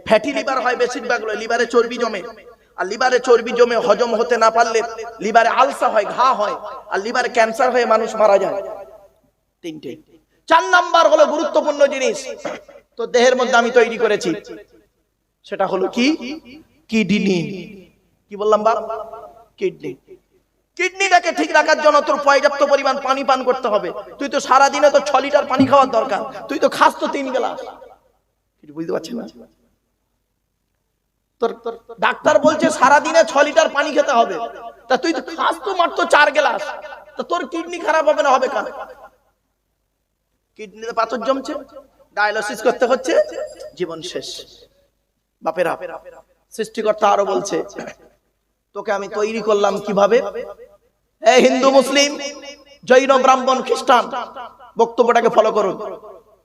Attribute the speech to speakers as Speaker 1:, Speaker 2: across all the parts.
Speaker 1: Fatty liver হয় বেশিরভাগ, লিভারে চর্বি জমে, আর লিভারে চর্বি জমে হজম হতে না পারলে লিভারে আলসার হয়, ঘা হয়, আর লিভারে ক্যান্সার হয়ে মানুষ মারা যায়। তিনটে। 4 নাম্বার হলো গুরুত্বপূর্ণ জিনিস, তো দেহের মধ্যে আমি তৈরি করেছি, সেটা হলো কি? কিডনি। কি বললাম বাপ? কিডনি। কিডনিটাকে ঠিক রাখার জন্য তোর পর্যাপ্ত পরিমাণ পানি পান করতে হবে। তুই তো সারা দিনে তো 6 লিটার পানি খাওয়ার দরকার, তুই তো খাস তো 3 গ্লাস। কিছু বুঝতে পারছিস না? তোর ডাক্তার বলছে সারা দিনে 6 লিটার পানি খেতে হবে, তা তুই তো খাস তো মাত্র 4 গ্লাস, তা তোর কিডনি খারাপ হবে না হবে কেন? কিডনিতে পাথর জমছে, ডায়ালিসিস করতে হচ্ছে, জীবন শেষ। বাপেরা, সৃষ্টিকর্তা আরো বলছে, তোকে আমি তৈরি করলাম কিভাবে? এই হিন্দু, মুসলিম, জৈন, ব্রাহ্মণ, খ্রিস্টান, বক্তব্যটাকে ফলো করুন।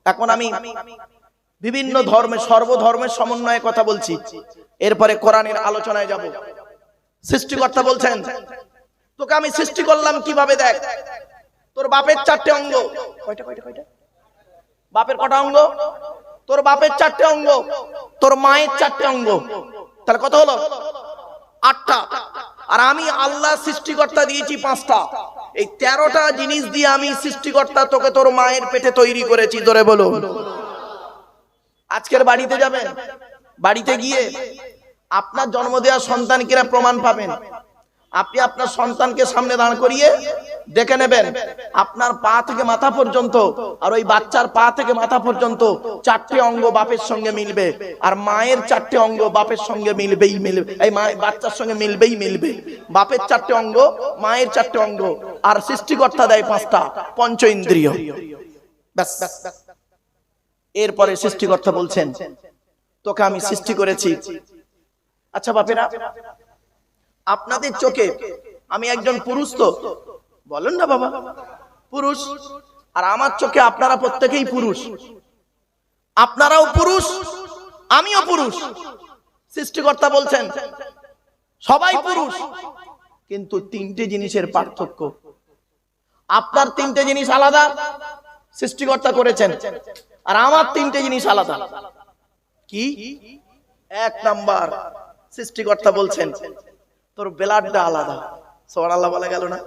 Speaker 1: এখন আমি বিভিন্ন ধর্মের, সর্বধর্মের সমন্বয়ে কথা বলছি, এরপরে কোরআনের আলোচনায় যাব। সৃষ্টিকর্তা বলছেন, তোকে আমি সৃষ্টি করলাম কিভাবে? দেখ, তোর বাপের 4টে অঙ্গ। কয়টা? বাপের কটা অঙ্গ? তোর বাপের 4টে অঙ্গ, তোর মায়ের 4টে অঙ্গ, তাহলে কত হলো? 8টা। আর আমি আল্লাহ সৃষ্টিকর্তা দিয়েছি 5টা। এই 13টা জিনিস দিয়ে আমি সৃষ্টিকর্তা তোকে তোর মায়ের পেটে তৈরি করেছি। ধরে বলো। আজকের বাড়িতে যাবেন, বাড়িতে গিয়ে আপনার জন্ম দেওয়া সন্তানকে প্রমাণ পাবেন। আপনি আপনার সন্তানকে সামনে দাঁড় করিয়ে দেখে নেবেন, আপনার পা থেকে মাথা পর্যন্ত আর ওই বাচ্চার পা থেকে মাথা পর্যন্ত 4টে অঙ্গ বাপের সঙ্গে মিলবে, আর মায়ের 4টে অঙ্গ বাপের সঙ্গে মিলবেই মিলবে, এই বাচ্চার সঙ্গে মিলবেই মিলবে। বাপের 4টে অঙ্গ, মায়ের 4টে অঙ্গ, আর সৃষ্টিকর্তা দেয় 5টা, পঞ্চ ইন্দ্রিয়। ব্যাস। এরপরে সৃষ্টিকর্তা বলছেন, তোকে আমি সৃষ্টি করেছি। আচ্ছা বাপেরা, আপনাদের চোখে আমি একজন পুরুষ, তো বলেন না বাবা, পুরুষ। আর আমার চোখে আপনারা প্রত্যেকেই পুরুষ, আপনারাও পুরুষ, আমিও পুরুষ। সৃষ্টিকর্তা বলছেন সবাই পুরুষ, কিন্তু 3টে জিনিসের পার্থক্য। আপনার 3টে জিনিস আলাদা সৃষ্টিকর্তা করেছেন, আর আমার 3টে জিনিস আলাদা। কি? 1 নাম্বার, সৃষ্টিকর্তা বলছেন তোর ব্লাডটা আলাদা। সুবহানাল্লাহ বলা গেল না?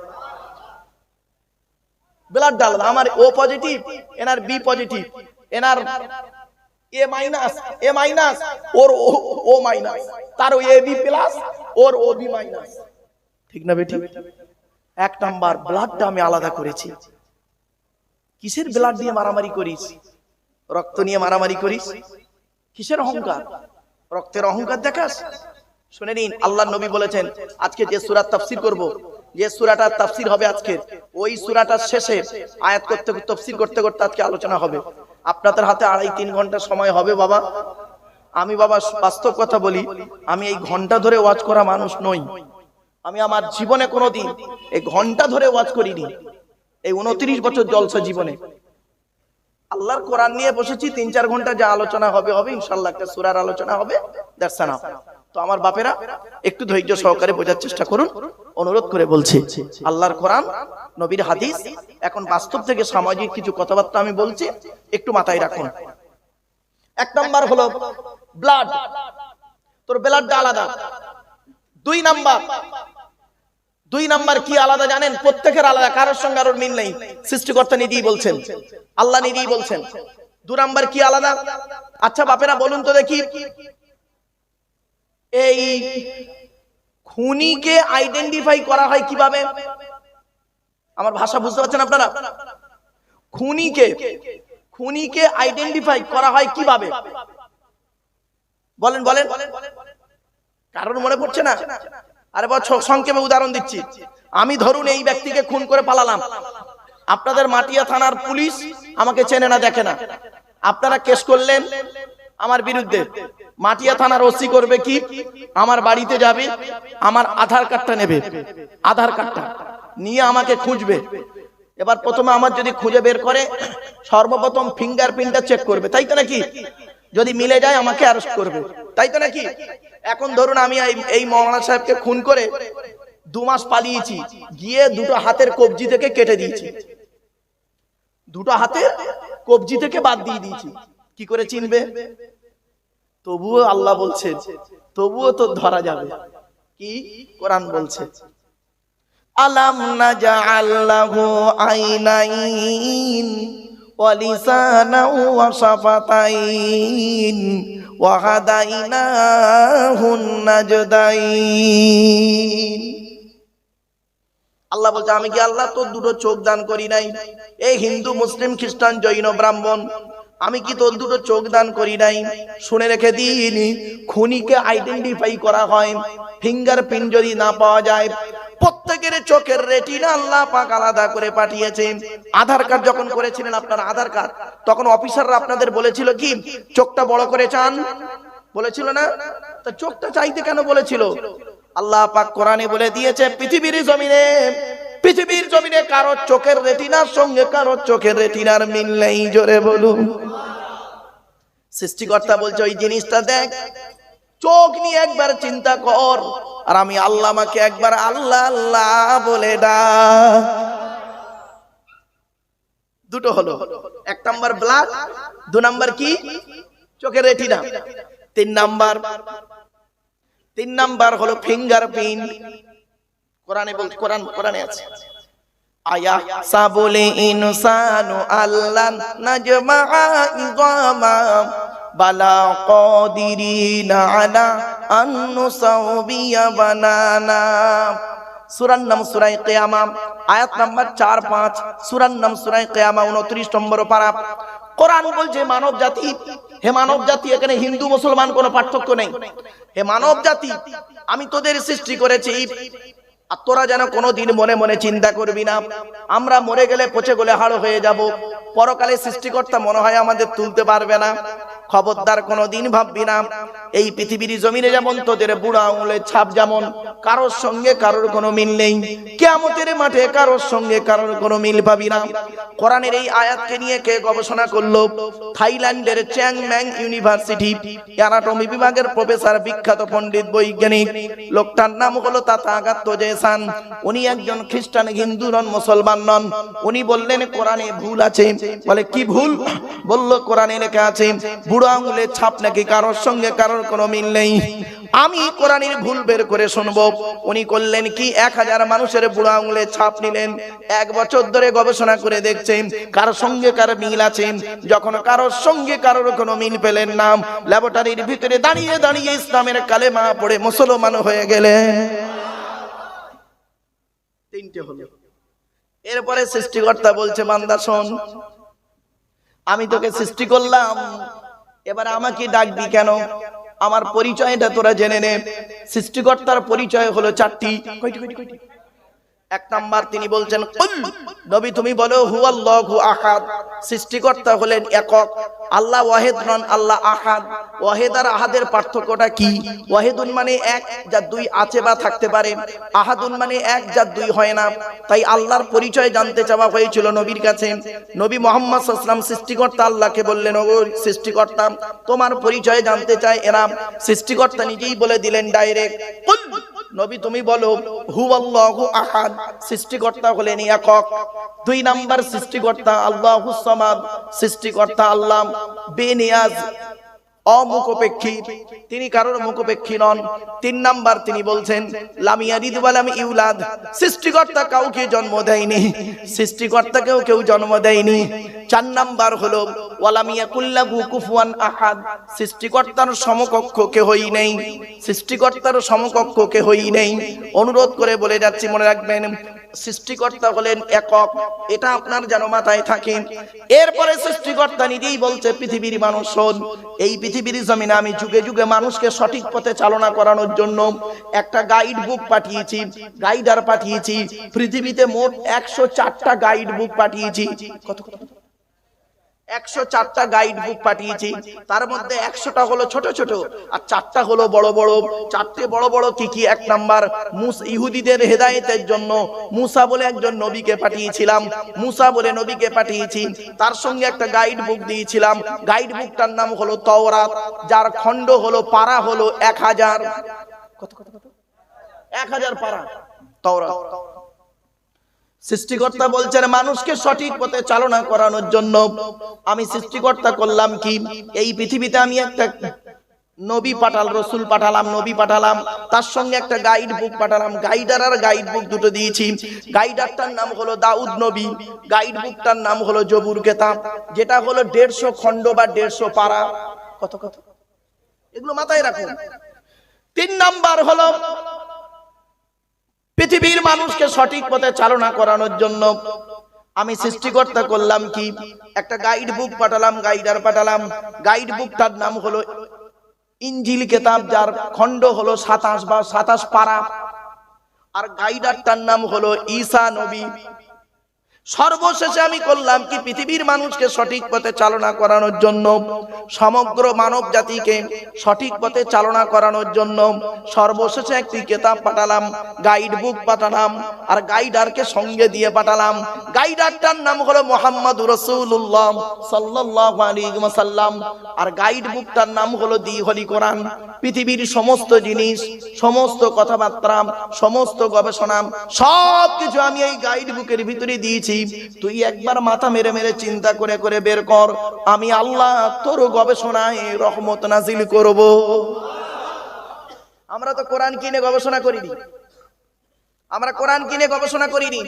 Speaker 1: ব্লাডটা আলাদা। আমার ও পজিটিভ, এনার বি পজিটিভ, এনার এ মাইনাস, ওর ও মাইনাস, তার ও A B plus, or O B minus. ঠিক না বেটি? 1 নাম্বার, ব্লাডটা আমি আলাদা করেছি। কিসের ব্লাড দিয়ে মারামারি করিস? রক্ত নিয়ে মারামারি করিস? কিসের অহংকার? রক্তের অহংকার দেখাস? শুনে নিন, আল্লাহর নবী বলেছেন, আজকে যে সূরা তাফসীর করব, যে সূরাটার তাফসীর হবে আজকে, ওই সূরাটার শেষে আয়াত করতে তাফসীর করতে করতে আজকে আলোচনা হবে। আপনাদের হাতে 2.5-3 ঘন্টা সময় হবে বাবা। আমি বাবা বাস্তব কথা বলি, আমি এই ঘন্টা ধরে ওয়াজ করা মানুষ নই। আমি আমার জীবনে কোনোদিন এই ঘন্টা ধরে ওয়াজ করিনি। এই 29 বছর জলসা জীবনে আল্লাহর কোরআন নিয়ে বসেছি, 3-4 ঘন্টা যা আলোচনা হবে হবে ইনশাআল্লাহ। একটা সূরার আলোচনা হবে, দ্যাটস এনাফ। তো আমার বাপেরা একটু ধৈর্য সহকারে বোঝার চেষ্টা করুন, অনুরোধ করে বলছি। আল্লাহর কোরআন, নবীর হাদিস, এখন বাস্তব থেকে সামাজিক কিছু কথাবার্তা আমি বলছি, একটু মাথায় রাখুন। 1 নাম্বার হলো ব্লাড, তোর ব্লাডটা আলাদা। 2 নাম্বার কি আলাদা জানেন? প্রত্যেকের আলাদা, কারোর সঙ্গে কারোর মিল নেই। সৃষ্টিকর্তা নিজেই বলছেন, আল্লাহ নিজেই বলছেন। 2 নাম্বার কি আলাদা? আচ্ছা বাপেরা বলুন তো দেখি, এই খুনিকে আইডেন্টিফাই করা হয় কিভাবে? আমার ভাষা বুঝতে পারছেন আপনারা? খুনিকে আইডেন্টিফাই করা হয় কিভাবে? বলেন। কারণ মনে পড়ছে না? আরে বাবা, সংক্ষেপে উদাহরণ দিচ্ছি। আমি ধরুন এই ব্যক্তিকে খুন করে পালালাম, আপনাদের মাটিয়া থানার পুলিশ আমাকে চেনে না, দেখে না, আপনারা কেস করলেন আমার বিরুদ্ধে। মাটিয়া থানার ওসি করবে কি? আমার বাড়িতে যাবে, আমার আধার কার্ডটা নেবে, আধার কার্ডটা নিয়ে আমাকে খুঁজবে। এবার প্রথমে আমার যদি খুঁজে বের করে, সর্বপ্রথম ফিঙ্গারপ্রিন্টটা চেক করবে, তাই তো নাকি? যদি মিলে যায় আমাকে অ্যারেস্ট করবে, তাই তো নাকি? এখন ধরুন আমি এই মৌলানা সাহেবকে খুন করে 2 মাস পালিয়েছি, গিয়ে 2টো হাতের কবজি থেকে কেটে দিয়েছি, 2টো হাতের কবজি থেকে বাদ দিয়ে দিয়েছি। কি করে চিনবে? তবুও আল্লাহ বলছেন তবুও তো ধরা যাবে। কি কোরআন বলছে, আলাম নাজআল লাহু আইনাইন ওয়া লিসানান ওয়া শাফাতাইন ওয়া হাদাইনাহুন নাজদাইন। আল্লাহ বলছে আমি কি আল্লাহ তোর দুটো চোখ দান করি নাই? এই হিন্দু মুসলিম খ্রিস্টান জৈন ব্রাহ্মণ, আমি কি তোর দুটো চোখ দান করি নাই? শুনে রেখে দিন, খুনিকে আইডেন্টিফাই করা হয়, ফিঙ্গারপ্রিন্ট যদি না পাওয়া যায়, প্রত্যেকের চোখের রেটিনা আল্লাহ পাক আলাদা করে পাঠিয়েছে। আধার কার্ড যখন করেছিলেন আপনার আধার কার্ড, তখন অফিসাররা আপনাদের বলেছিল কি চোখটা বড় করে চান? বলেছিল না? তা চোখটা চাইতে কেন বলেছিল? আল্লাহ পাক কোরআনে বলে দিয়েছে পৃথিবীর জমিনে কারো চোখের রেটিনার সঙ্গে কারো চোখের রেটিনার মিল নেই। জোরে বলুন। সৃষ্টিকর্তা বলছে ওই জিনিসটা দেখ, চোখ নিয়ে একবার চিন্তা কর, আর আমি আল্লাহ আমাকে একবার আল্লাহ আল্লাহ বলে ডাক। দুটো হলো, এক নাম্বার ব্লাড, দু নাম্বার কি চোখের রেটিনা, তিন নাম্বার হলো ফিঙ্গারপ্রিন্ট। কোরআনে বলছে, কোরআনে আছে, আয়া সাবুলে ইনসানু আল্লান নাজমা ইযামা বালা কাদিরিনা আলা আন নুসাউবিয়া বানানা। সূরার নাম সূরা কিয়ামা, আয়াত নাম্বার 4-5। সূরার নাম সূরা কিয়ামা, 29 নম্বর পারা। কোরআন বলছে মানব জাতি, হে মানব জাতি, এখানে হিন্দু মুসলমান কোনো পার্থক্য নেই। হে মানব জাতি, আমি তোদের সৃষ্টি করেছি, আর তোরা যেন কোনোদিন মনে মনে চিন্তা করবি না আমরা মরে গেলে পচে গলে হাড় হয়ে যাব, পরকালে সৃষ্টিকর্তা মনে হয় আমাদের তুলতে পারবে না। খবরদার কোনোদিন ভাববি না এই পৃথিবীর জমিনে যেমন তোদের বুড়া আঙুলের ছাপ, যেমন কারোর সঙ্গে কারোর কোনো মিল নেই, কিয়ামতের মাঠে কারোর সঙ্গে কারোর কোনো মিল পাবি না। কোরআনের এই আয়াতকে নিয়ে কে গবেষণা করলো? থাইল্যান্ডের চ্যাংম্যাং ইউনিভার্সিটি অ্যানাটমি বিভাগের প্রফেসর, বিখ্যাত পণ্ডিত বৈজ্ঞানিক, লোকটার নাম হলো তাথাগাত জেসান। উনি একজন খ্রিস্টান, হিন্দু নন, মুসলমান নন। উনি বললেন কোরআনে ভুল আছে। বলে কি ভুল? বলল কোরআনে লেখা আছে বুড়ো আঙুলের ছাপ নাকি কারোর সঙ্গে কারোর কোনো মিল নেই। আমি কোরআনের ভুল বের করে শুনবো। উনি করলেন কি, 1000 মানুষের বুড়ো আঙুলের ছাপ নিলেন, 1 বছর ধরে গবেষণা করে দেখছেন কারোর সঙ্গে কারো মিল আছে। যখন কারোর সঙ্গে কারোর কোনো মিল পেলেন না, ল্যাবরেটরির ভিতরে দাঁড়িয়ে দাঁড়িয়ে ইসলামের কালেমা পড়ে মুসলমান হয়ে গেলেন। 3টে হলো। এরপরে সৃষ্টিকর্তা বলছে বান্দা শোন, আমি তোকে সৃষ্টি করলাম, এবার আমাকে ডাকবি কেন? আমার পরিচয়টা তোরা জেনে নে। সৃষ্টিকর্তার পরিচয় হলো 4টি। কয়টি? 1 নাম্বার তিনি বলছেন কুল, নবী তুমি বলো হুয়াল্লাহু আহাদ। সৃষ্টিকর্তা হলেন একক, আল্লাহ ওয়াহিদ নন, আল্লাহ আহাদ। ওয়াহিদ আর আহাদের পার্থক্যটা কি? ওয়াহিদুন মানে এক, যার 2 আছে বা থাকতে পারে, আহাদুন মানে এক, যার 2 হয় না। তাই আল্লাহর পরিচয় জানতে চাওয়া হয়েছিল নবীর কাছে। নবী মুহাম্মদ সাল্লাল্লাহু আলাইহি ওয়াসাল্লাম সৃষ্টিকর্তা আল্লাহকে বললেন, ও সৃষ্টিকর্তা তোমার পরিচয় জানতে চাই এরা। সৃষ্টিকর্তা নিজেই বলে দিলেন ডাইরেক্ট, কুল নবী তুমি বলো হুয়াল্লাহু আহাদ। সৃষ্টিকর্তা হলেন একক। 2 নাম্বার সৃষ্টিকর্তা আল্লাহুস সামাদ। সৃষ্টিকর্তা আল্লাহ বেনিয়াজ, অমুখপেক্ষী, তিনি কারোর মুখপেক্ষী নন। 3 নাম্বার তিনি বলছেন লাম ইয়ালিদ ওয়া লাম ইউলাদ। সৃষ্টিকর্তা কাউকে জন্ম দেয়নি, সৃষ্টিকর্তাকেও কেউ জন্ম দেয়নি। 4 নাম্বার হলো ওয়ালাম ইয়াকুল্লাহু কুফুয়ান আহাদ। সৃষ্টিকর্তার সমকক্ষ কেউই নেই, সৃষ্টিকর্তার সমকক্ষ কেউই নেই। অনুরোধ করে বলে যাচ্ছি, মনে রাখবেন সৃষ্টিকর্তা হলেন একক, এটা আপনার যেন মাথায় থাকে। এরপরে সৃষ্টিকর্তা নিজেই বলছে পৃথিবীর মানুষ শোন, এই পৃথিবীর জমিনে আমি যুগে যুগে মানুষকে সঠিক পথে চালনা করানোর জন্য একটা গাইড বুক পাঠিয়েছি, গাইডার পাঠিয়েছি। পৃথিবীতে মোট 104টা গাইড বুক পাঠিয়েছি। কত? 104টা গাইড বুক পাঠিয়েছি। তার মধ্যে 100টা হলো ছোট ছোট, আর 4টা হলো বড় বড়। 4টে বড় বড় কি কি? 1 নাম্বার ইহুদিদের হেদায়েতের জন্য মুসা বলে একজন নবীকে পাঠিয়েছিলাম, মুসা বলে নবীকে পাঠিয়েছি। তার সঙ্গে একটা গাইড বুক দিয়েছিলাম, গাইড বুকটার নাম হলো তাওরাত, যার খণ্ড হলো পারা হলো 1000। কত? 1000 পারা তাওরাত। সৃষ্টিকর্তা বলছেন মানুষকে সঠিক পথে চালনা করানোর জন্য আমি সৃষ্টিকর্তা করলাম কি, এই পৃথিবীতে আমি একটা নবী পাঠাল, রসুল পাঠালাম, নবী পাঠালাম, তার সঙ্গে একটা গাইড বুক পাঠালাম। গাইডার আর গাইড বুক দুটো দিয়েছি। গাইডারটার নাম হলো দাউদ নবী, গাইড বুকটার নাম হলো জবুর কেতাব, যেটা হলো 150 খণ্ড বা 150 পারা। কত কত এগুলো মাথায় রাখুন। 3 নাম্বার হলো পৃথিবীর মানুষকে সঠিক পথে চালনা করানোর জন্য আমি সৃষ্টিকর্তা করলাম কি, একটা গাইড বুক পাঠালাম, গাইডার পাঠালাম। গাইড বুকটার নাম হলো ইনজিল কেতাব, যার খণ্ড হলো 27 বা 27 পারা। আর গাইডারটার নাম হলো ঈসা নবী। সর্বশেষে আমি করলাম কি, পৃথিবীর মানুষকে সঠিক পথে চালনা করানোর জন্য, সমগ্র মানব জাতিকে সঠিক পথে চালনা করানোর জন্য সর্বশেষে একটি কিতাব পাঠালাম, গাইড বুক পাঠালাম, আর গাইডারকে সঙ্গে দিয়ে পাঠালাম। গাইডারটার নাম হলো মুহাম্মদুর রাসূলুল্লাহ সাল্লাল্লাহু আলাইহি ওয়াসাল্লাম, আর গাইড বুকটার নাম হলো দি হোলি কোরআন। পৃথিবীর সমস্ত জিনিস, সমস্ত কথাবার্তা, সমস্ত গবেষণা সবকিছু আমি এই গাইড বুকের ভিতরে দিয়েছি। তুই একবার মাথা মেরে মেরে চিন্তা করে করে বের কর, আমি আল্লাহ তোর গবেষণায় রহমত নাজিল করব। আমরা তো কোরআন কিনে গবেষণা করিনি, আমরা কোরআন কিনে গবেষণা করিনি।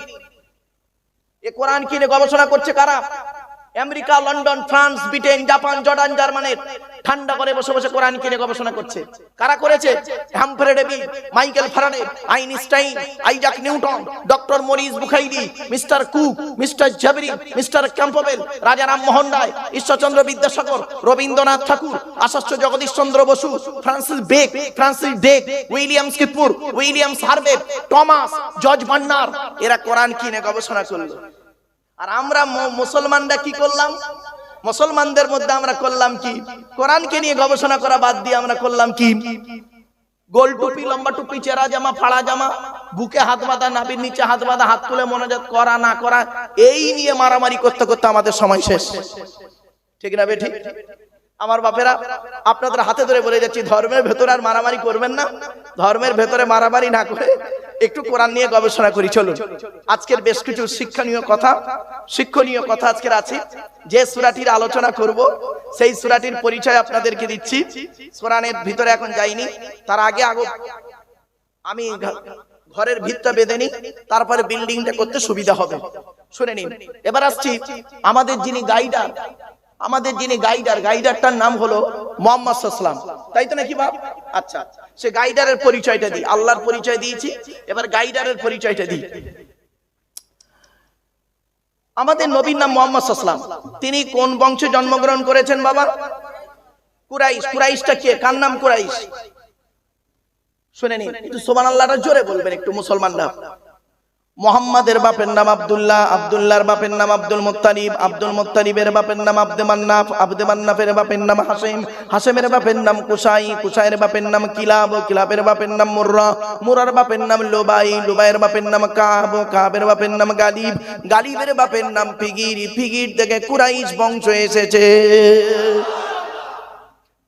Speaker 1: এ কোরআন কিনে গবেষণা করছে কারা? America, London, France, Britain, Japan, Jordan, জার্মানির ঠান্ডা করে বসে বসে কোরআন কিনে গবেষণা করছে। কারা করেছে? Humphry Davy, Michael Faraday, Einstein, Isaac Newton, doctor Maurice বুখাইরি, মিস্টার কুক, মিস্টার জাবরি, mister Campbell, Raja Rammohan Roy, Ishwarchandra Vidyasagar, Rabindranath Tagore, Acharya Jagadish Chandra Bose, Francis Drake, William স্কিপুর, William Harvey, Thomas, George Bernard, এরা কোরআন কিনে গবেষণা করলো। আর আমরা মুসলমানরা কি করলাম? মুসলমানদের মধ্যে আমরা করলাম কি, কোরআনকে নিয়ে গবেষণা করা বাদ দিয়ে আমরা করলাম কি, গোল টুপি, লম্বা টুপি, চেরা জামা, ফাড়া জামা, বুকে হাত বাঁধা, নাভির নিচে হাত বাঁধা, হাত তুলে মোনাজাত করা না করা, এই নিয়ে মারামারি করতে করতে আমাদের সময় শেষ। ঠিক না বেঠিক? আমার বাপেরা, আপনাদের হাতে ধরে বলে যাচ্ছি, ধর্মের ভেতরে আর মারামারি করবেন না। ধর্মের ভেতরে মারামারি না করে একটু কোরআন নিয়ে গবেষণা করি। চলুন, আজকের বেশ কিছু শিক্ষণীয় কথা আজকের আছে। যে সূরাটির আলোচনা করব সেই সূরাটির পরিচয় আপনাদেরকে দিচ্ছি। কোরআনের ভিতরে এখন যাইনি, তার আগে আমি ঘরের ভিতটা বেঁধে নিই, তারপরে বিল্ডিংটা করতে সুবিধা হবে। শুনে নিন। এবার আসছি আমাদের যিনি গাইডারটার নাম হলো মুহাম্মদ সাল্লাল্লাহু আলাইহি ওয়াসাল্লাম, তাই তো নাকি বাপ? আচ্ছা, সে গাইডারের পরিচয়টা দিই। আল্লাহর পরিচয় দিয়েছি, এবার গাইডারের পরিচয়টা দিই। আমাদের নবীর নাম মুহাম্মদ সাল্লাল্লাহু আলাইহি ওয়াসাল্লাম। তিনি কোন বংশে জন্মগ্রহণ করেছেন বাবা? কুরাইশ। কুরাইশটা কে? কার নাম কুরাইশ? শুনে নিন, একটু সুবহানাল্লাহটা জোরে বলবেন একটু মুসলমানরা। মুহাম্মাদের বাপের নাম আব্দুল্লাহ, আব্দুল্লাহর বাপের নাম আব্দুল মুত্তালিব, আব্দুল মুত্তালিবের বাপের নাম আব্দে মান্নাফ, আব্দে মান্নাফের বাপের নাম হাশিম, হাশিমের বাপের নাম কুসাই, কুসাইয়ের বাপের নাম কিলাব, কিলাবের বাপের নাম মুররা, মুরার বাপের নাম লুবাই, লুবাইয়ের বাপের নাম কাব, কাবের বাপের নাম গালিব, গালিবের বাপের নাম ফিগির, ফিগির থেকে কুরাইশ বংশ এসেছে।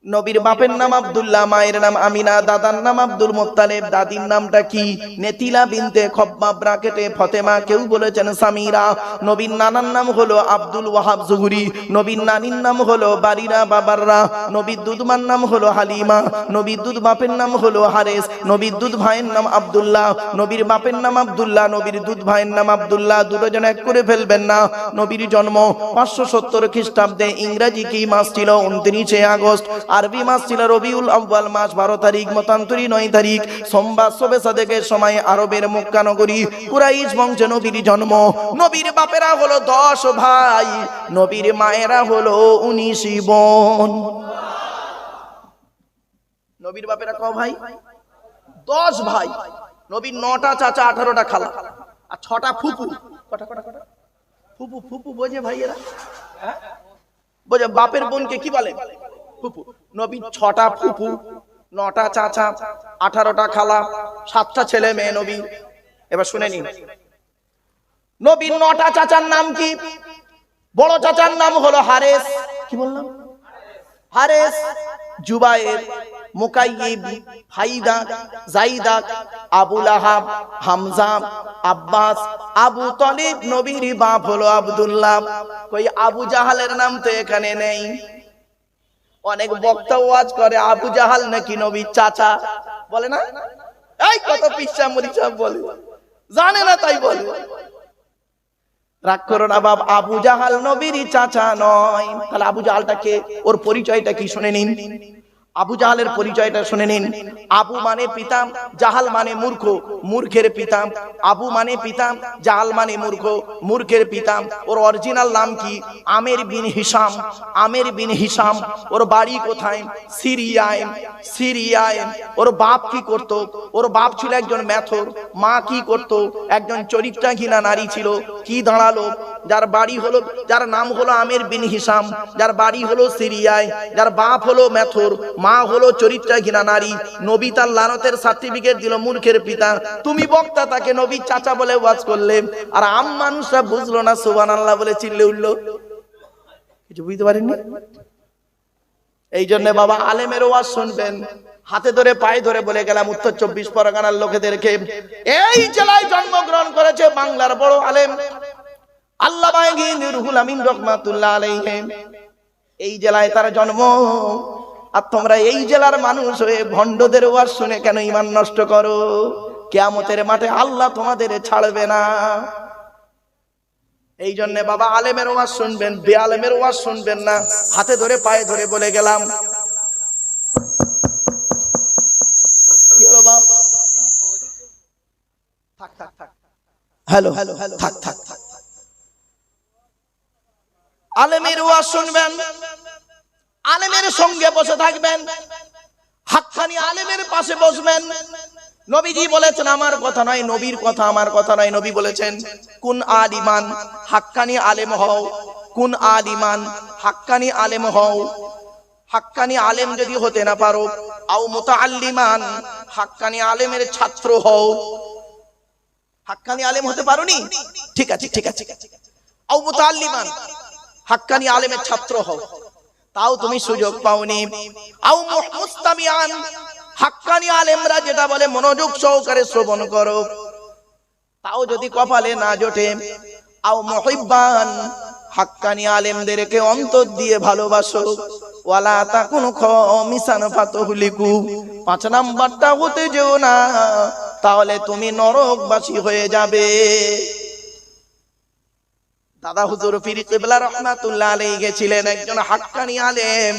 Speaker 1: নবীর বাপের নাম আব্দুল্লাহ, মায়ের নাম আমিনা, দাদার নাম আব্দুল মুত্তালিব, দাদির নামটা কি? নেতিলা বিনতে খব্বাব ব্রাকেটে ফতেমা, কেউ বলেছেন সামিরা। নবীর নানার নাম হলো আব্দুল ওয়াহাব জুহরি, নবীর নানির নাম হলো বারিরা বাবাররা, নবীর দুধমার নাম হলো হালিমা, নবীর দুধ বাপের নাম হলো হারেস, নবীর দুধ ভাইয়ের নাম আব্দুল্লাহ, নবীর বাপের নাম আব্দুল্লাহ, নবীর দুধ ভাইয়ের নাম আব্দুল্লাহ, দুটো জন এক করে ফেলবেন না। নবীর জন্ম 570 খ্রিস্টাব্দে, ইংরেজি কি মাস ছিল? 29 আগস্ট, আরবি মাস ছিল রবিউল আউয়াল মাস 12 তারিখ, মতান্তরী 9 তারিখ, সোমবার শবে সাদেকের সময় আরবের মক্কা নগরী কুরাইশ বংশে নবীর জন্ম। নবীর বাপেরা হলো 10 ভাই, নবীর মায়েরা হলো 19 বোন। নবীর বাপেরা ক ভাই? 10 ভাই। নবীর 9টা চাচা, 18টা খালা, আর 6টা ফুপু। কটা কটা কটা ফুপু? ফুপু বোঝে ভাইয়েরা? হ্যাঁ বোঝে। বাপের বোনকে কি বলে? ফুপু। নবীর 6টা ফুপু, 9টা চাচা, 18টা খালা, 7টা ছেলে মেয়ে নবী। এবার শুনে নিন, নবীর 9টা চাচার নাম কি? বড় চাচার নাম হলো হারেস। কি বললাম? হারেস, জুবায়ের, মুকাইয়িব, ফাইদা, জাইদা, আবু লাহাব, হামজা, আব্বাস, আবু তালিব। নবীর বাপ হলো আব্দুল্লাহ। কই আবু জাহালের নাম তো এখানে নেই। অনেক বক্তা ওয়াজ করে আবু জাহাল নাকি নবীর চাচা, বলে না? এই কত পিচ্চা মরিচা বলে, জানে না তাই বলে। রাগ করো না বাপ, আবু জাহাল নবীরই চাচা নয়। তাহলে আবু জাহালটা কে? ওর পরিচয়টা কি শুনে নিন। আবু জাহালের পরিচয়টা শুনে নিন। আবু মানে পিতা, জাহাল মানে মূর্খ, মূর্খের পিতা। আবু মানে পিতা, জাহাল মানে মূর্খ, মূর্খের পিতা। ওর অরিজিনাল নাম কি? আমের বিন হিসাম। আমের বিন হিসাম। ওর বাড়ি কোথায়? সিরিয়ায়। সিরিয়ায়। ওর বাপ কি করত? ওর বাপ ছিল একজন মেথর। মা কি করত? একজন চরিত্রহীনা নারী ছিল। কি দাঁড়ালো? যার বাড়ি হলো, যার নাম হলো আমের বিন হিসাম, যার বাড়ি হলো সিরিয়ায়, যার বাপ হলো মেথর, মা হলো চরিত্রহীনা নারী, নবী তার লানতের সার্টিফিকেট দিল মূর্খের পিতা। তুমি বক্তা তাকে নবীর চাচা বলে ওয়াজ করলে, আর আম মানুষরা বুঝলো না, সুবহানাল্লাহ বলে চিল্লে উঠলো। কিছু বুঝতে পারেননি? এই জন্য বাবা আলেমের ওয়াজ শুনবেন। হাতে ধরে পায়ে ধরে বলে গেলাম, উত্তর 24 পরগনার লোকেদেরকে, এই জেলায় জন্মগ্রহণ করেছে বাংলার বড় আলেম আল্লামা রুহুল আমিন রহমাতুল্লাহ আলাইহি। এই জেলায় তার জন্ম। আর তোমরা এই জেলার মানুষ হয়ে ভণ্ডদের ওয়াজ শুনে কেন ঈমান নষ্ট করো? কিয়ামতের মাঠে আল্লাহ তোমাদের ছাড়বে না। এই জন্য বাবা আলেমের ওয়াজ শুনবেন, বেআলেমের ওয়াজ শুনবেন না। হাতে ধরে পায়ে ধরে বলে গেলাম। কি হলো বাপ? থাক থাক থাক, হ্যালো হ্যালো হ্যালো, থাক থাক থাক। আলেমের ওয়াজ শুনবেন, আলেমের সঙ্গে বসে থাকবেন, হাক্কানি আলেমের পাশে বসবেন। নবীজি বলেছেন, আমার কথা নয় নবীর কথা, আমার কথা নয়, নবী বলেছেন কুন আলিমান, হাক্কানি আলেম হও। কুন আলিমান, হাক্কানি আলেম হও। হাক্কানি আলেম যদি হতে না পারো, আও মুতাআল্লিমান, হাক্কানি আলেমের ছাত্র হও। হাক্কানি আলেম হতে পারোনি? ঠিক আছে ঠিক আছে। আও মুতাআল্লিমান, হাক্কানি আলেমের ছাত্র হও, তাও তুমি সুযোগ পাওনি। আও মুস্তামিআন, হাক্কানি আলেমরা যেটা বলে মনোযোগ সহকারে শ্রবণ করো, তাও যদি কপালে না জোটে। আও মুহিব্বান, হাক্কানি আলেমদেরকে অন্তর দিয়ে ভালোবাসো। ওয়ালা তাকুনু খামিসান ফাতুহলিকু, 5 নাম্বারটা হতে যেও না, তাহলে তুমি নরকবাসী হয়ে যাবে। দাদা হুজুর পীর কিবলা রহমাতুল্লাহ আলাইহি গেছিলেন একজন হাক্কানি আলেম।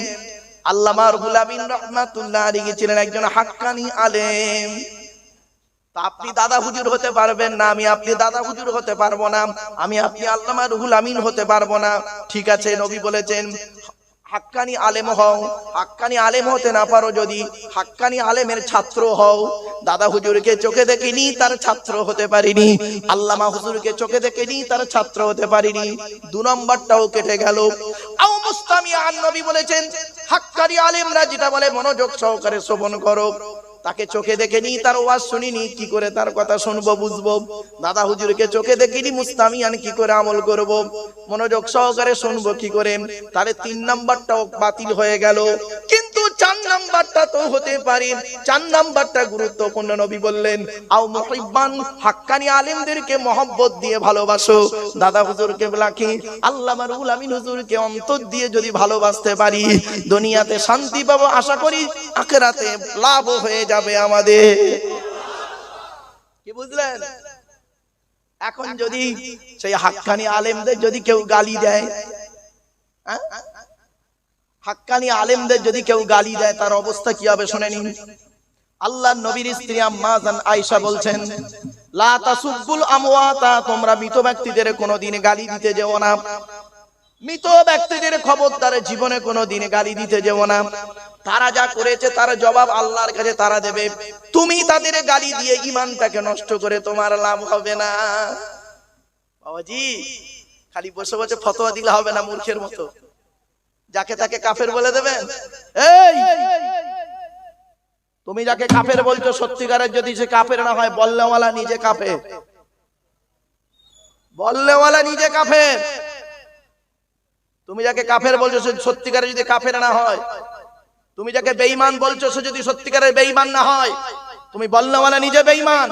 Speaker 1: আল্লামা রুহুল আমিন রহমাতুল্লাহ আলাইহি ছিলেন একজন হাক্কানি আলেম। তা আপনি দাদা হুজুর হতে পারবেন না, আমি আপনি দাদা হুজুর হতে পারবো না, আমি আপনি আল্লামা রুহুল আমিন হতে পারবো না। ঠিক আছে, নবী বলেছেন হাক্কানি আলেম হও। হাক্কানি আলেম হতে না পারো যদি, হাক্কানি আলেমের ছাত্র হও। দাদা হুজুরকে চোখে দেখিনি, তার ছাত্র হতে পারিনি। আল্লামা হুজুরকে চোখে দেখিনি, তার ছাত্র হতে পারিনি। 2 নম্বরটাও কেটে গেল। আও মুস্তামিআন, নবী বলেছেন হাক্কানি আলেমরা যেটা বলে মনোযোগ সহকারে শ্রবণ করো। তাকে চোখে দেখিনি, তার ওয়াজ শুনিনি, কি করে তার কথা শুনবো বুঝবো? দাদা হুজুরকে চোখে দেখিনি, মুস্তামিআন কি করে আমল করব? মনোযোগ সহকারে শুনবো কি করে? তাহলে 3 নাম্বারটাও বাতিল হয়ে গেল। কিন্তু 4 নাম্বারটা তো হতে পারে। 4 নাম্বারটা গুরুত্বপূর্ণ। নবী বললেন আও মুহিব্বান, হাক্কানি আলেমদেরকে মহব্বত দিয়ে ভালোবাসো। দাদা হুজুরকে বলাকি আল্লামা রুহুল আমিন হুজুরকে অন্তর দিয়ে যদি ভালোবাসতে পারি, দুনিয়াতে শান্তি পাবো, আশা করি আখিরাতে লাভ হয়ে যাবে আমাদের। কি বুঝলেন? এখন যদি সেই হাক্কানি আলেমদের যদি কেউ গালি দেয়, হাক্কানি আলেমদের যদি কেউ গালি দেয়, তার অবস্থা কি হবে শুনে নিন। আল্লাহর নবীর স্ত্রী আম্মা জান আয়েশা বলছেন, লা তাসুব্বুল আমওয়াতা, তোমরা মৃত ব্যক্তিদের কোনোদিন গালি দিতে যেও না। মৃত ব্যক্তিদের খবরদার জীবনে কোনোদিন গালি দিতে যেও না। তারা যা করেছে তার জবাব আল্লাহর কাছে তারা দেবে। তুমি তাদের গালি দিয়ে ঈমানটাকে নষ্ট করে তোমার লাভ হবে না। বাবাজি, খালি বসে বসে ফতোয়া দিলে হবে না মূর্খের মতো, যাকে তাকে কাফের বলে দেবেন। এই তুমি যাকে কাফের বলছো, সত্যিকারের যদি সে কাফের না হয়, বললেওয়ালা নিজে কাফের। বললেওয়ালা নিজে কাফের। তুমি যাকে কাফের বলছো সে সত্যিকারের যদি কাফের না হয়, তুমি যাকে বেঈমান বলছো সে যদি সত্যিকারের বেঈমান না হয়, তুমি বললেওয়ালা নিজে বেঈমান।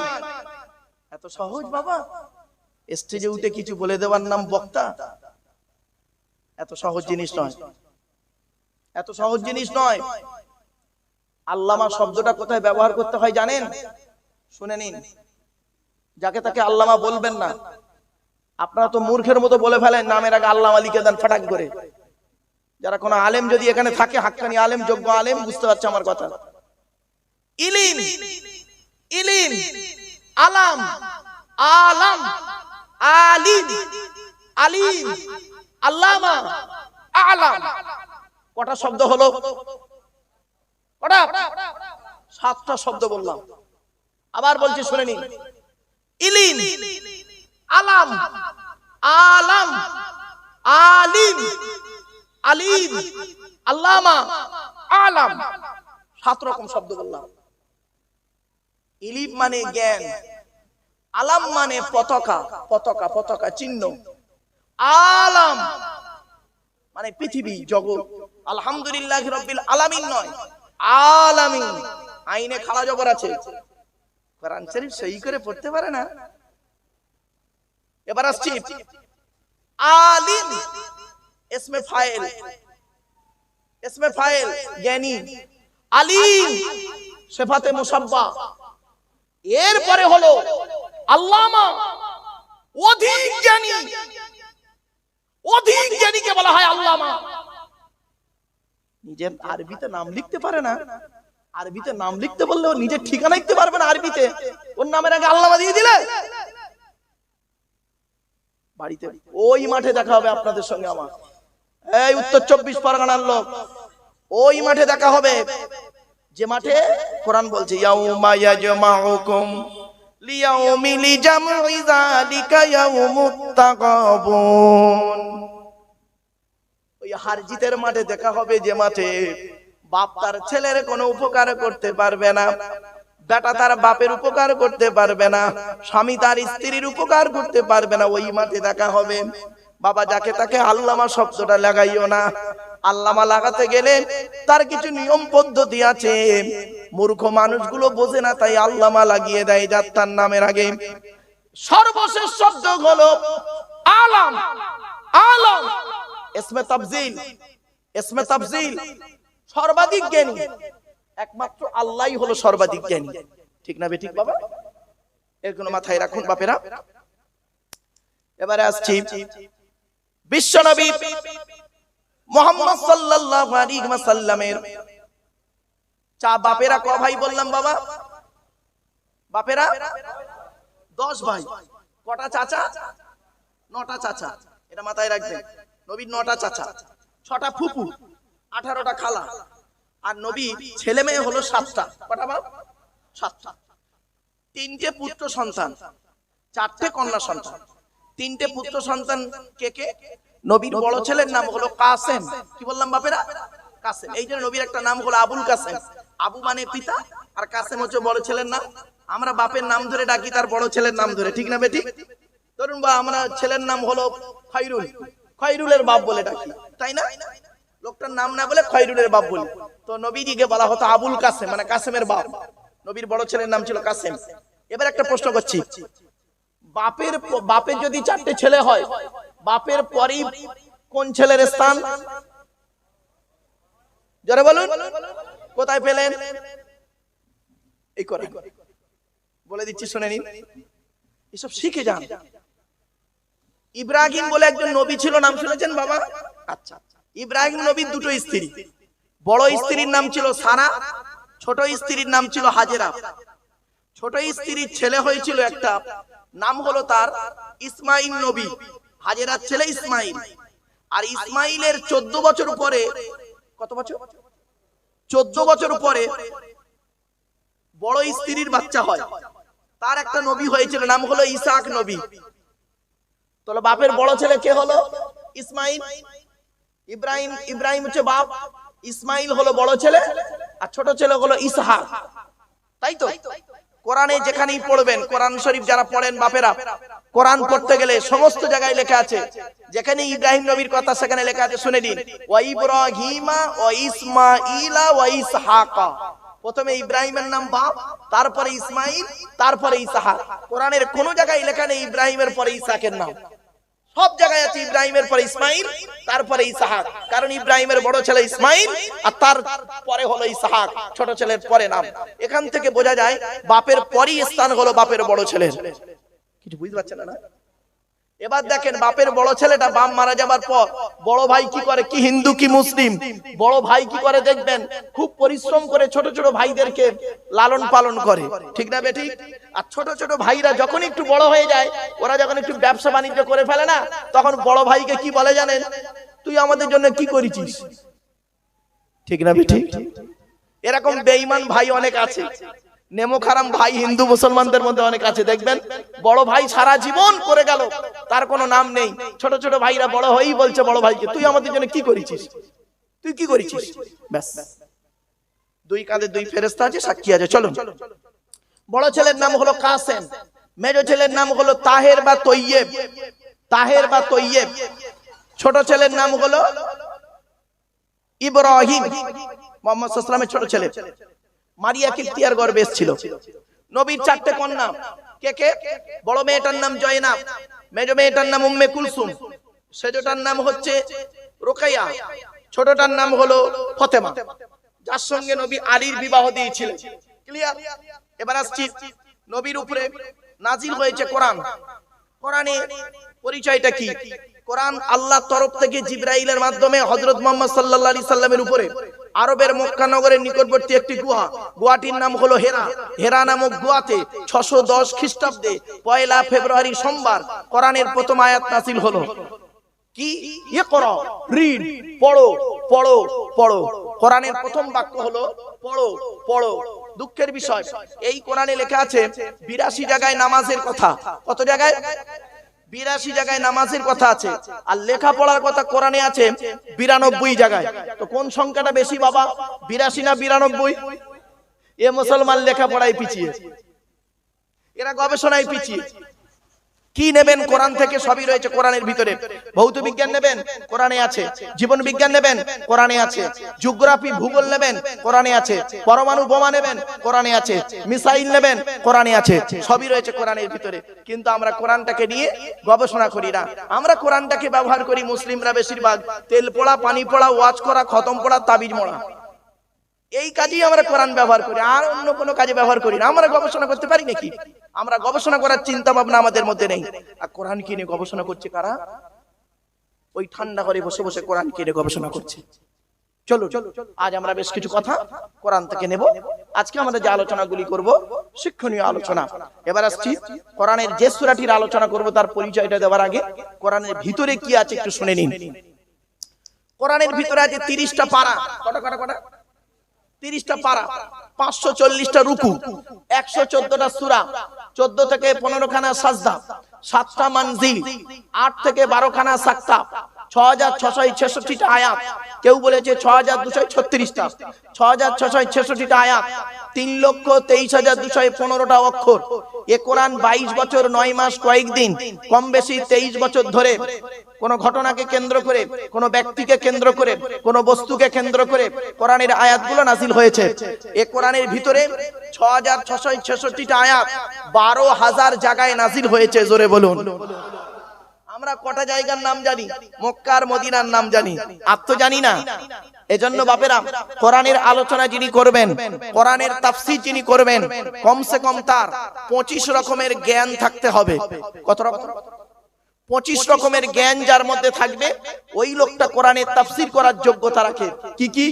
Speaker 1: এত সহজ বাবা? স্টেজে উঠে কিছু বলে দেওয়ার নাম বক্তা? এত সহজ জিনিস নয়। এত সহজ জিনিস নয়। আল্লামা শব্দটা কোথায় ব্যবহার করতে হয় জানেন? শুনে নিন। যাকে তাকে আল্লামা বলবেন না। আপনারা তো মূর্খের মতো বলে ফেলেন নামের আগে আল্লামা লিখে দেন ফাটাক করে। যারা কোনো আলেম যদি এখানে থাকে, হাক্কানি আলেম, যোগ্য আলেম, বুঝতে পারছে আমার কথা। ইলিম, ইলিম, আলাম, আলাম, আলিম, আলিম, আল্লামা, আলাম। কটা শব্দ হলো? কটা? 7টা শব্দ বললাম। আবার বলছি শুনে নিন। ইলিম, আলাম, আলাম, আলিম, আলিম, আল্লামা, আলাম। 7 রকম শব্দ বললাম। ইলিম মানে জ্ঞান, আলাম মানে পতাকা, পতাকা, পতাকা, চিহ্ন, আলাম মানে পৃথিবী, জগৎ। আলহামদুলিল্লাহ রাব্বিল আলামিন নয়, আলামিন। আইনে খালা জবর আছে, কোরআন শরীফ সহি করে পড়তে পারে না। এবার আসছি আলিম, ইসমে ফাইল, ইসমে ফাইল জ্ঞানী। আলিম সিফাতে মুসাব্বা। এরপরে হলো আল্লামা, অধিক জ্ঞানী। অধিক জ্ঞানীকে বলা হয় আল্লামা। নিজের আরবিতে নাম লিখতে পারে না, আরবিতে নাম লিখতে বললেও নিজের ঠিকানা লিখতে পারবে না আরবিতে, ওর নামের আগে আল্লামা দিয়ে দিলে বাড়িতে ওই মাঠে দেখা হবে আপনাদের সঙ্গে আমার। এই উত্তর 24 পরগনার লোক, ওই মাঠে দেখা হবে যে মাঠে কোরআন বলছে ইয়াউমা ইয়াজমাউকুম লিয়াউমিল জামঈ যালিকা ইয়াউমুত তাগাবুন। ওই হারজিতের মাঠে দেখা হবে যে মাঠে বাপ তার ছেলের কোনো উপকার করতে পারবে না, বেটা তার বাপের উপকার করতে পারবে না, স্বামী তার স্ত্রীর উপকার করতে পারবে না। ওই মাঠে দেখা হবে। বাবা যাকে তাকে আল্লামা শব্দটা লাগাইও না। আল্লামা লাগাতে গেলে তার কিছু নিয়ম পদ্ধতি আছে, মূর্খ মানুষগুলো বোঝে না, তাই আল্লামা লাগিয়ে দেয় যার তার নামের আগে। সর্বশেষ শব্দ হলো আলাম। আলাম ইসমে তাফজিল, ইসমে তাফজিল, সর্বাধিক জ্ঞানী। একমাত্র আল্লাহই হলো সর্বাধিক জ্ঞানী। ঠিক না বেঠিক বাবা? এর কোনো মাথায় রাখুন বাপেরা। এবারে আসছি বিশ্বনবী মুহাম্মদ সাল্লাল্লাহু আলাইহি ওয়াসাল্লামের চা বাপেরা ক ভাই বললাম বাবা? বাপেরা 10 ভাই। কটা চাচা? 9টা চাচা। এটা মাথায় রাখবেন। নবীর 9টা চাচা, 6টা ফুফু, 18টা খালা। আর নবী ছেলে মেয়ে হলো 7টা। কটা বাপ? 7টা। 3টে পুত্র সন্তান, 4টে কন্যা সন্তান। 3টে পুত্র সন্তান কে কে? নবীর বড় ছেলের নাম হলো কাসেম। কি বললাম বাপেরা? কাসেম। এই যে নবীর একটা নাম হলো আবুল কাসেম। আবু মানে পিতা, আর কাসেম হচ্ছে বড় ছেলের নাম। আমরা বাপের নাম ধরে ডাকি তার বড় ছেলের নাম ধরে, ঠিক না বেটি? ধরুন বা আমরা ছেলের নাম হলো খয়রুল, খয়রুলের বাপ বলে ডাকি, তাই না? লোকটার নাম না বলে খয়রুলের বাপ বলি। তো নবীজিকে বলা হতো আবুল কাসেম, মানে কাসেমের বাপ। নবীর বড় ছেলের নাম ছিল কাসেম। এবার একটা প্রশ্ন করছি, বাপের যদি 4টে ছেলে হয়, বাপের পরেই কোন ছেলের স্থান? জোরে বলুন। কোথায় পেলেন? এই করে বলে দিচ্ছি, শুনে নিন, এসব শিখে যান। ইব্রাহিম বলে একজন নবী ছিল, নাম শুনেছেন বাবা? আচ্ছা, ইব্রাহিম নবীর 2টো স্ত্রী। বড় স্ত্রীর নাম ছিল সারা, ছোট স্ত্রীর নাম ছিল হাজেরা। ছোট স্ত্রীর ছেলে হয়েছিল একটা, নাম হলো তার ইসমাইল নবী। হাজেরার ছেলে ইসমাইল। আর ইসমাইলের 14 বছর পরে, কত বছর? 14 বছর পরে বড় স্ত্রীর বাচ্চা হয়। তার একটা নবী হয়েছিল, নাম হলো ইসাক নবী। তাহলে বাপের বড় ছেলে কে হলো? ইসমাইল। ইব্রাহিম হচ্ছে বাপ, ইসমাইল হলো বড় ছেলে, আর ছোট ছেলে হলো ইসহাক। তাই তো? কোরআনে যেখানেই পড়বেন, কোরআন শরীফ যারা পড়েন বাপেরা, কোরআন পড়তে গেলে সমস্ত জায়গায় লেখা আছে, যেখানে ইব্রাহিম নবীর কথা সেখানে লেখা আছে, শুনে নিন, ওয়া ইব্রাহিমা ওয়া ইসমাঈলা ওয়া ইসহাকা। প্রথমে ইব্রাহিমের নাম বাপ, তারপরে ইসমাইল, তারপরে ইসহাক। কোরআনের কোন জায়গায় লেখা নেই ইব্রাহিমের পরে ইসহাকের নাম। সব জায়গায় আছে ইব্রাহিমের পরে ইসমাইল, তারপরে ইসহাক, কারণ ইব্রাহিমের বড় ছেলে ইসমাইল আর তার পরে হলো ইসহাক, ছোট ছেলের পরে নাম। এখান থেকে বোঝা যায় বাপের পরই স্থান হলো বাপের বড় ছেলের। কিছু বুঝতে পারছেন না? এবার দেখেন বাপের বড় ছেলেটা বাপ মারা যাবার পর বড় ভাই কি করে, কি হিন্দু কি মুসলিম, বড় ভাই কি করে দেখবেন খুব পরিশ্রম করে ছোট ছোট ভাইদেরকে লালন পালন করে, ঠিক না বেঠিক? আর ছোট ছোট ভাইরা যখন একটু বড় হয়ে যায়, ওরা যখন একটু ব্যবসা বাণিজ্য করে ফেলে না, তখন বড় ভাইকে কি বলে জানেন? তুই আমাদের জন্য কি করেছিস, ঠিক না বেঠিক? এরকম বেঈমান ভাই অনেক আছে, নেমোখারাম ভাই হিন্দু মুসলমানদের মধ্যে অনেক আছে। দেখবেন বড় ভাই সারা জীবন করে গেল, তার কোনো নাম নেই, ছোট ছোট ভাইরা বড় হয়েই বলছে বড় ভাইকে তুই আমাদের জন্য কি করেছিস, তুই কি করেছিস। ব্যাস, দুই কাঁধে দুই ফেরেশতা আছে, সাক্ষী আছে। চলুন, বড় ছেলের নাম হলো কাসেম, মেজো ছেলের নাম হলো তাহের বা তৈয়েব, তাহের বা তৈয়েব। ছোট ছেলের নাম হলো ইব্রাহিম, মুহাম্মদ সাল্লাল্লাহু আলাইহি ওয়াসাল্লামের ছোট ছেলে। মারিয়া কিপ্তিয়ার গর্ভে এসেছিল। নবীর চারটে কন্যা, কে কে? বড় মেয়েটার নাম জয়নাব, মেজো মেয়েটার নাম উম্মে কুলসুম, সেজোটার নাম হচ্ছে রুকাইয়া, ছোটটার নাম হলো ফাতেমা, যার সঙ্গে নবী আলীর বিবাহ দিয়েছিলেন। ক্লিয়ার? এবার আসছি নবীর উপরে নাজিল হয়েছে কোরআন। কোরআনে পরিচয়টা কি? কোরআন আল্লাহর তরফ থেকে জিবরাইলের মাধ্যমে হযরত মুহাম্মদ সাল্লাল্লাহু আলাইহি সাল্লামের উপরে আরবের মক্কা নগরের নিকটবর্তী একটি গুহা, গুহাটির নাম হলো হেরা, হেরা নামক গুহাতে 610 খ্রিস্টাব্দে 1 ফেব্রুয়ারি সোমবার কোরআনের প্রথম আয়াত নাযিল হলো। কি? ইকরা, রিড, পড়ো পড়ো পড়ো। কোরআনের প্রথম বাক্য হলো পড়ো পড়ো। দুঃখের বিষয়, এই কোরআনে লেখা আছে 82 জায়গায় নামাজের কথা। কত জায়গায়? 82 জায়গায় নামাজের কথা আছে, আর লেখাপড়ার কথা কোরআনে আছে 92 জায়গায়। তো কোন সংখ্যাটা বেশি বাবা, 82 না 92? এ মুসলমান লেখাপড়ায় পিছিয়ে, এরা গবেষণায় পিছিয়ে। কি নেবেন কোরআন থেকে? সবই রয়েছে কোরআনের ভিতরে। ভৌত বিজ্ঞান নেবেন, কোরআনে আছে। জীবন বিজ্ঞান নেবেন, কোরআনে আছে। জিওগ্রাফি, ভূগোল নেবেন, কোরআনে আছে। পরমাণু বোমা নেবেন, কোরআনে আছে। মিসাইল নেবেন, কোরআনে আছে। সবই রয়েছে কোরআনের ভিতরে। কিন্তু আমরা কোরআনটাকে নিয়ে গবেষণা করি না। আমরা কোরআনটাকে ব্যবহার করি মুসলিমরা বেশিরভাগ তেল পোড়া, পানি পোড়া, ওয়াজ করা, খতম পড়া, তাবিজ মোড়া, এই কাজেই আমরা কোরআন ব্যবহার করি, আর অন্য কোনো কাজে ব্যবহার করি না। আমরা গবেষণা করতে পারি নাকি? আমরা গবেষণা করার চিন্তা ভাবনা আমাদের মধ্যে নেই। আর কোরআন কিনে গবেষণা করছে কারা? ওই ঠান্ডা ঘরে বসে বসে কোরআন কিনে গবেষণা করছে। চলো, আজ আমরা বেশ কিছু কথা কোরআন থেকে নেব। আজকে আমরা যে আলোচনাগুলি করব শিক্ষণীয় আলোচনা। এবার আসছি কোরআনের যে সূরাটির আলোচনা করব তার পরিচয়টা দেওয়ার আগে কোরআনের ভিতরে কি আছে একটু শুনে নিন। কোরআনের ভিতরে আছে 30টা পারা। কটা কটা কটা? 30টা পারা, 540টা রুকু, 114টা সূরা, 14 থেকে 15 খানা সাজদা, 7টা মানজিল, 8 থেকে 12 খানা সাক্তা, 6666টা আয়াত। কেউ বলেছে 6236টা, 6666টা আয়াত, 3,23,215টা অক্ষর। এ কোরআন 22 বছর 9 মাস কয়েকদিন, কম বেশি 23 বছর ধরে কোন ঘটনাকে কেন্দ্র করে, কোন ব্যক্তিকে কেন্দ্র করে, কোন বস্তুকে কেন্দ্র করে কোরআনের আয়াতগুলো নাযিল হয়েছে। এই কোরআনের ভিতরে 6666টা আয়াত 12,000 জায়গায় নাযিল হয়েছে। জোরে বলুন। আমরা কটা জায়গার নাম জানি? মক্কা আর মদিনার নাম জানি, আর তো জানি না। এজন্য বাপেরা কোরআনের আলোচনা যিনি করবেন, কোরআনের তাফসীর যিনি করবেন, কমসে কম তার 25 রকমের জ্ঞান থাকতে হবে। কত রকম? 25 রকমের জ্ঞান যার মধ্যে থাকবে ওই লোকটা কোরআনের তাফসীর করার যোগ্যতা রাখে। কি কি?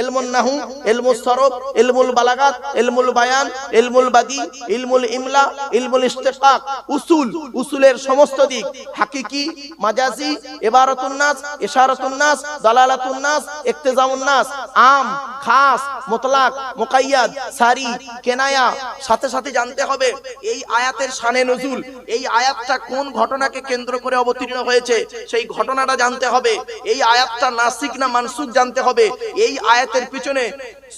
Speaker 1: ইলমুন নাহু, ইলমুস সরফ, ইলমুল বালাগাত, ইলমুল বায়ান, ইলমুল বাদি, ইলমুল ইমলা, ইলমুল ইশতিকাক, উসুল, উসুলের সমস্ত দিক, হাকিকি, মাজাজি, ইবারাতুন নাস, ইশারাতুন নাস, দালালাতুন নাস, ইক্তিজামুন নাস, আম, খাস, মুতলাক, মুকাইয়াদ, সারি, কেনায়া। সাথে সাথে জানতে হবে এই আয়াতের শানে নুজুল, এই আয়াতটা কোন ঘটনাকে কেন্দ্র করে অবতীর্ণ হয়েছে সেই ঘটনাটা জানতে হবে। এই আয়াতটা নাসিক না মানসুখ জানতে হবে। এই আয়াতের পিছনে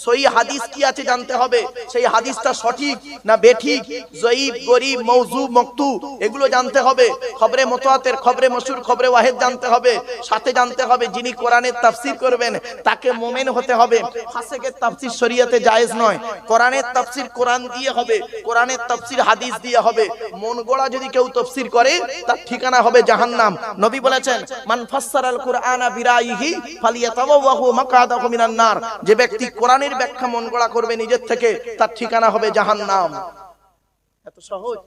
Speaker 1: সহি হাদিস কি আছে জানতে হবে। সেই হাদিসটা সঠিক না বেঠিক, জয়ীব, গরিব, মওযু, মকতু, এগুলো জানতে হবে। খবরে মুতাওয়াতির, খবরে মাশহুর, খবরে ওয়াহিদ জানতে হবে। সাথে জানতে হবে যিনি কোরআনের তাফসীর করবেন তাকে মুমিন হতে হবে। ফাসিকের তাফসীর শরীয়তে জায়েজ নয়। কোরআনের তাফসীর কোরআন দিয়ে হবে, কোরআনের তাফসীর হাদিস দিয়ে হবে। মন গড়া যদি কেউ তাফসীর করে তার ঠিকানা হবে জাহান্নাম। নবী বলেছেন মান ফাসসারাল কুরআনা বিরাইহি ফালিয়াতাবাওয়াহু মাকাদাহু মিনান নার, যে ব্যক্তি কোরআনের ব্যাখ্যা মন গড়া করবে নিজের থেকে তার ঠিকানা হবে জাহান্নাম। এত সহজ।